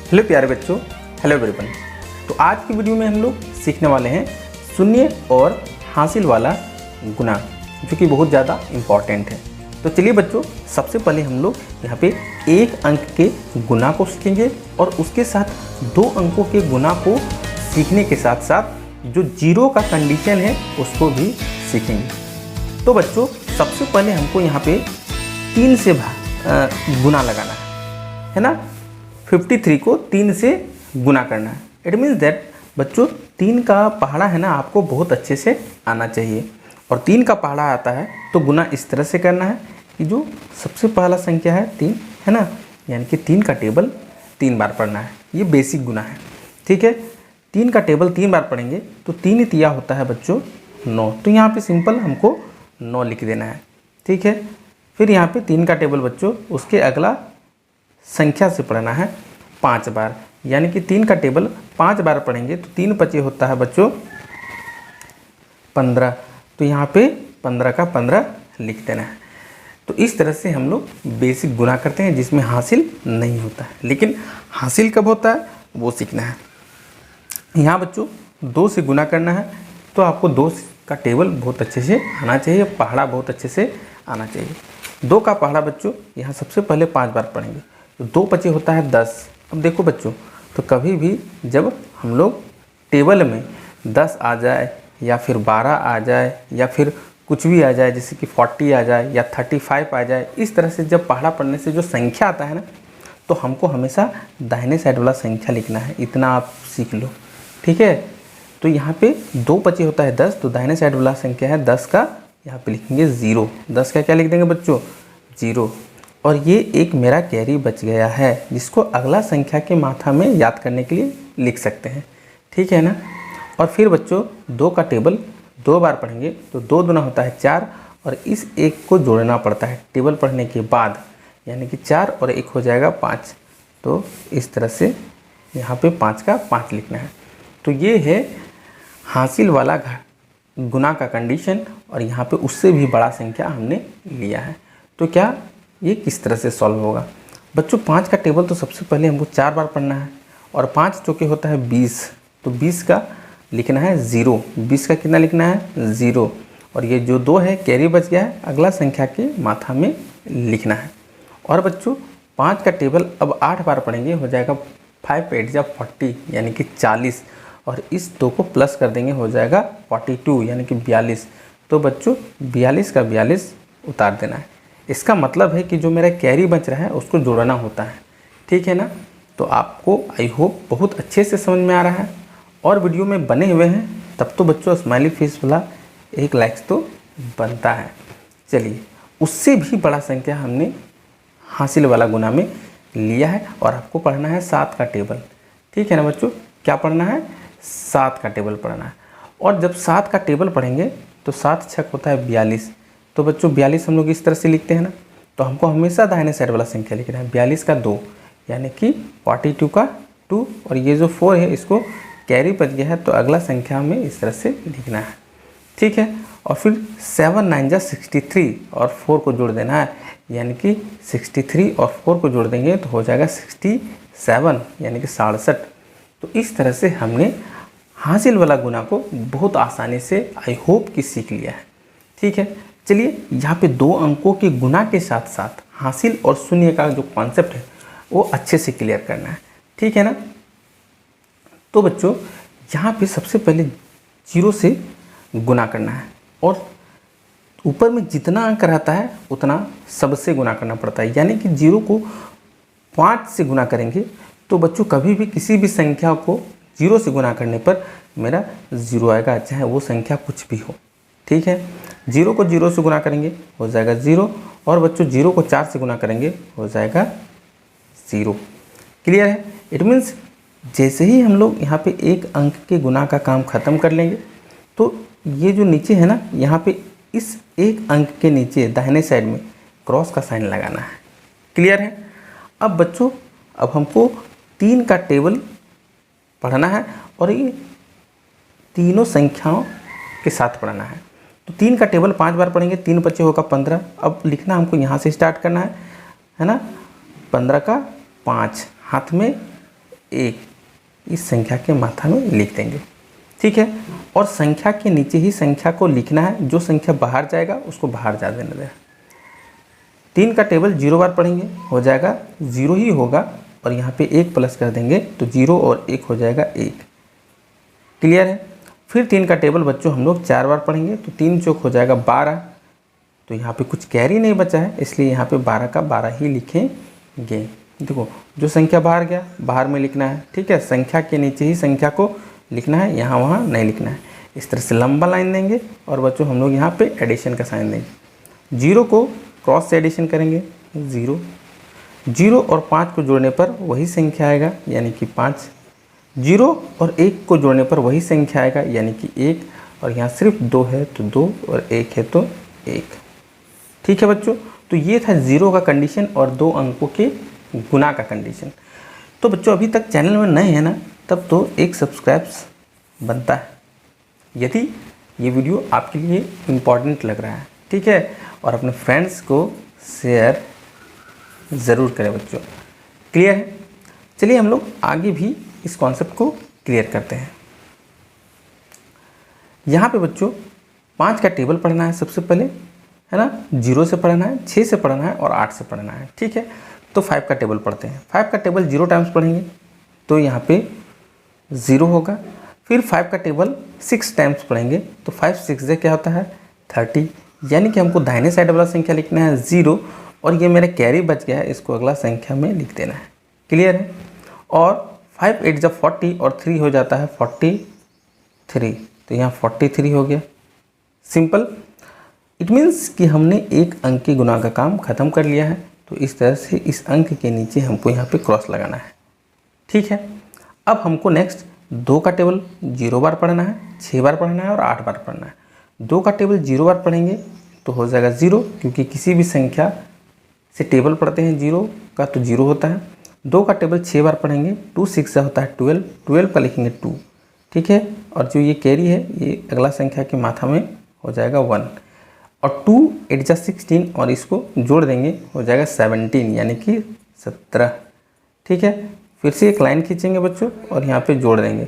Hello प्यारे बच्चों, hello everyone. तो आज की वीडियो में हम लोग सीखने वाले हैं शून्य और हासिल वाला गुना, जो कि बहुत ज़्यादा इम्पॉर्टेंट है। तो चलिए बच्चों, सबसे पहले हम लोग यहाँ पे एक अंक के गुना को सीखेंगे और उसके साथ दो अंकों के गुना को सीखने के साथ साथ जो जीरो का कंडीशन है उसको भी सीखेंगे। तो बच्चों, सबसे पहले हमको यहाँ पे 3 से गुना लगाना है ना। 53 को 3 से गुना करना है। इट मीन्स दैट बच्चों 3 का पहाड़ा है ना, आपको बहुत अच्छे से आना चाहिए। और 3 का पहाड़ा आता है तो गुना इस तरह से करना है कि जो सबसे पहला संख्या है 3 है ना, यानी कि 3 का टेबल 3 बार पढ़ना है। ये बेसिक गुना है, ठीक है। 3 का टेबल 3 बार पढ़ेंगे तो 3 तिया होता है बच्चों 9। तो यहाँ पे सिंपल हमको 9 लिख देना है, ठीक है। फिर यहाँ पे 3 का टेबल बच्चों उसके अगला संख्या से पढ़ना है 5 बार, यानी कि 3 का टेबल 5 बार पढ़ेंगे तो 3 पचे होता है बच्चों 15। तो यहाँ पे 15 का 15 लिख देना है। तो इस तरह से हम लोग बेसिक गुना करते हैं जिसमें हासिल नहीं होता है, लेकिन हासिल कब होता है वो सीखना है। यहाँ बच्चों 2 से गुना करना है तो आपको 2 का टेबल बहुत अच्छे से आना चाहिए, पहाड़ा बहुत अच्छे से आना चाहिए। 2 का पहाड़ा बच्चों यहाँ सबसे पहले 5 बार पढ़ेंगे तो 2 पचे होता है 10। अब देखो बच्चों, तो कभी भी जब हम लोग टेबल में 10 आ जाए या फिर 12 आ जाए या फिर कुछ भी आ जाए, जैसे कि 40 आ जाए या 35 आ जाए, इस तरह से जब पहाड़ा पढ़ने से जो संख्या आता है ना, तो हमको हमेशा दाहिने साइड वाला संख्या लिखना है। इतना आप सीख लो, ठीक है। तो यहाँ पे 2 पचे होता है 10, तो दाहिने साइड वाला संख्या है 10 का यहाँ पे लिखेंगे 0। 10 का क्या लिख देंगे बच्चों 0। और ये एक मेरा कैरी बच गया है जिसको अगला संख्या के माथा में याद करने के लिए लिख सकते हैं, ठीक है ना। और फिर बच्चों 2 का टेबल 2 बार पढ़ेंगे तो 2 दूना होता है 4 और इस 1 को जोड़ना पड़ता है टेबल पढ़ने के बाद, यानी कि 4 और 1 हो जाएगा 5। तो इस तरह से यहाँ पे 5 का 5 लिखना है। तो ये है हासिल वाला गुना का कंडीशन, और यहाँ पे उससे भी बड़ा संख्या हमने लिया है। तो क्या ये किस तरह से सॉल्व होगा बच्चों। 5 का टेबल तो सबसे पहले हमको 4 बार पढ़ना है और 5 चौके होता है 20, तो 20 का लिखना है 0। 20 का कितना लिखना है 0। और ये जो 2 है कैरी बच गया है, अगला संख्या के माथा में लिखना है। और बच्चों 5 का टेबल अब 8 बार पढ़ेंगे, हो जाएगा 5 8 जा 40 यानी कि 40, और इस 2 को प्लस कर देंगे हो जाएगा 42 यानी कि 42। तो बच्चों 42 का 42 उतार देना है। इसका मतलब है कि जो मेरा कैरी बच रहा है उसको जोड़ना होता है, ठीक है ना। तो आपको आई होप बहुत अच्छे से समझ में आ रहा है और वीडियो में बने हुए हैं, तब तो बच्चों स्माइली फेस वाला 1 लाइक तो बनता है। चलिए, उससे भी बड़ा संख्या हमने हासिल वाला गुना में लिया है और आपको पढ़ना है 7 का टेबल, ठीक है ना बच्चों। क्या पढ़ना है 7 का टेबल पढ़ना है। और जब 7 का टेबल पढ़ेंगे तो 7 छक होता है 42। तो बच्चों 42 हम लोग इस तरह से लिखते हैं ना, तो हमको हमेशा दाहिने साइड वाला संख्या लिखना है। 42 का 2 यानी कि 42 का 2, और ये जो 4 है इसको कैरी बच गया है तो अगला संख्या हमें इस तरह से लिखना है, ठीक है। और फिर 7 9 जा 63 और 4 को जोड़ देना है, यानी कि 63 और 4 को जोड़ देंगे तो हो जाएगा 67 यानी कि 67। तो इस तरह से हमने हासिल वाला गुना को बहुत आसानी से आई होप कि सीख लिया है, ठीक है। चलिए, यहाँ पे 2 अंकों के गुना के साथ साथ हासिल और शून्य का जो कॉन्सेप्ट है वो अच्छे से क्लियर करना है, ठीक है ना। तो बच्चों यहाँ पे सबसे पहले 0 से गुना करना है और ऊपर में जितना अंक रहता है उतना सबसे गुना करना पड़ता है। यानी कि 0 को 5 से गुना करेंगे तो बच्चों कभी भी किसी भी संख्या को 0 से गुना करने पर मेरा 0 आएगा, चाहे वो संख्या कुछ भी हो, ठीक है। 0 को 0 से गुना करेंगे हो जाएगा 0, और बच्चों 0 को 4 से गुना करेंगे हो जाएगा 0। क्लियर है। इट मीन्स जैसे ही हम लोग यहाँ पे एक अंक के गुना का काम ख़त्म कर लेंगे तो ये जो नीचे है ना, यहाँ पे इस एक अंक के नीचे दाहिने साइड में क्रॉस का साइन लगाना है। क्लियर है। अब बच्चों अब हमको 3 का टेबल पढ़ना है और ये तीनों संख्याओं के साथ पढ़ना है। तो 3 का टेबल 5 बार पढ़ेंगे, 3 बचे होगा 15। अब लिखना हमको यहाँ से स्टार्ट करना है ना। 15 का 5, हाथ में 1 इस संख्या के माथा में लिख देंगे, ठीक है। और संख्या के नीचे ही संख्या को लिखना है, जो संख्या बाहर जाएगा उसको बाहर जा देना देना। 3 का टेबल 0 बार पढ़ेंगे, हो जाएगा 0 ही होगा, और यहाँ पे 1 प्लस कर देंगे तो 0 और 1 हो जाएगा 1। क्लियर है। फिर 3 का टेबल बच्चों हम लोग 4 बार पढ़ेंगे, तो 3 चौक हो जाएगा 12। तो यहाँ पे कुछ कैरी नहीं बचा है, इसलिए यहाँ पे 12 का 12 ही लिखेंगे। देखो जो संख्या बाहर गया बाहर में लिखना है, ठीक है। संख्या के नीचे ही संख्या को लिखना है, यहाँ वहाँ नहीं लिखना है। इस तरह से लंबा लाइन देंगे और बच्चों हम लोग यहाँ पे एडिशन का साइन देंगे। 0 को क्रॉस से एडिशन करेंगे, 0 और 5 को जोड़ने पर वही संख्या आएगा यानी कि 5। 0 और 1 को जोड़ने पर वही संख्या आएगा यानी कि 1, और यहाँ सिर्फ 2 है तो 2 और 1 है तो 1, ठीक है बच्चों। तो ये था 0 का कंडीशन और 2 अंकों के गुना का कंडीशन। तो बच्चों अभी तक चैनल में नए हैं ना, तब तो एक सब्सक्राइब्स बनता है, यदि ये वीडियो आपके लिए इम्पॉर्टेंट लग रहा है, ठीक है। और अपने फ्रेंड्स को शेयर ज़रूर करें बच्चों। क्लियर है। चलिए हम लोग आगे भी इस कॉन्सेप्ट को क्लियर करते हैं। यहाँ पे बच्चों 5 का टेबल पढ़ना है सबसे पहले, है ना। 0 से पढ़ना है, 6 से पढ़ना है और 8 से पढ़ना है, ठीक है। तो 5 का टेबल पढ़ते हैं। 5 का टेबल 0 टाइम्स पढ़ेंगे तो यहाँ पे 0 होगा। फिर 5 का टेबल 6 टाइम्स पढ़ेंगे तो 5 6 से क्या होता है 30, यानी कि हमको दाहिने साइड वाला संख्या लिखना है 0, और ये मेरा कैरी बच गया है, इसको अगला संख्या में लिख देना है। क्लियर है। और 5 8 जब 40 और 3 हो जाता है 43, तो यहाँ 43 हो गया। सिंपल। इट मीन्स कि हमने एक अंक के गुना का काम ख़त्म कर लिया है। तो इस तरह से इस अंक के नीचे हमको यहाँ पे क्रॉस लगाना है, ठीक है। अब हमको नेक्स्ट 2 का टेबल 0 बार पढ़ना है, 6 बार पढ़ना है और 8 बार पढ़ना है। 2 का टेबल 0 बार पढ़ेंगे तो हो जाएगा 0, क्योंकि किसी भी संख्या से टेबल पढ़ते हैं 0 का तो 0 होता है। 2 का टेबल 6 बार पढ़ेंगे, 2 6 से होता है 12, 12 का लिखेंगे 2, ठीक है। और जो ये कैरी है ये अगला संख्या के माथा में हो जाएगा 1, और 2 8 जा 16 और इसको जोड़ देंगे हो जाएगा 17 यानी कि 17, ठीक है। फिर से एक लाइन खींचेंगे बच्चों और यहाँ पे जोड़ देंगे।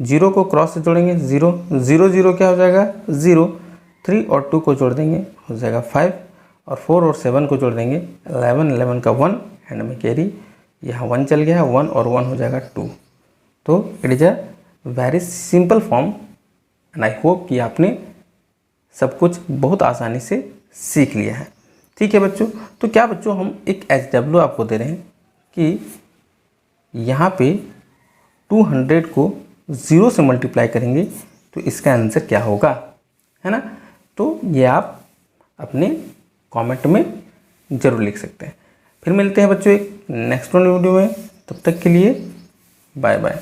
0 को क्रॉस से जोड़ेंगे 0 0 0 क्या हो जाएगा 0, 3 और 2 को जोड़ देंगे हो जाएगा 5, और 4 और 7 को जोड़ देंगे 11, 11 का 1 एंड में कैरी, यहाँ 1 चल गया, 1 और 1 हो जाएगा 2। तो it is a very simple form and I hope कि आपने सब कुछ बहुत आसानी से सीख लिया है, ठीक है बच्चों। तो क्या बच्चों हम एक SW आपको दे रहे हैं कि यहाँ पे 200 को 0 से मल्टीप्लाई करेंगे तो इसका आंसर क्या होगा, है ना। तो ये आप अपने कमेंट में ज़रूर लिख सकते हैं। फिर मिलते हैं बच्चों एक नेक्स्ट वीडियो में, तब तक के लिए बाय बाय।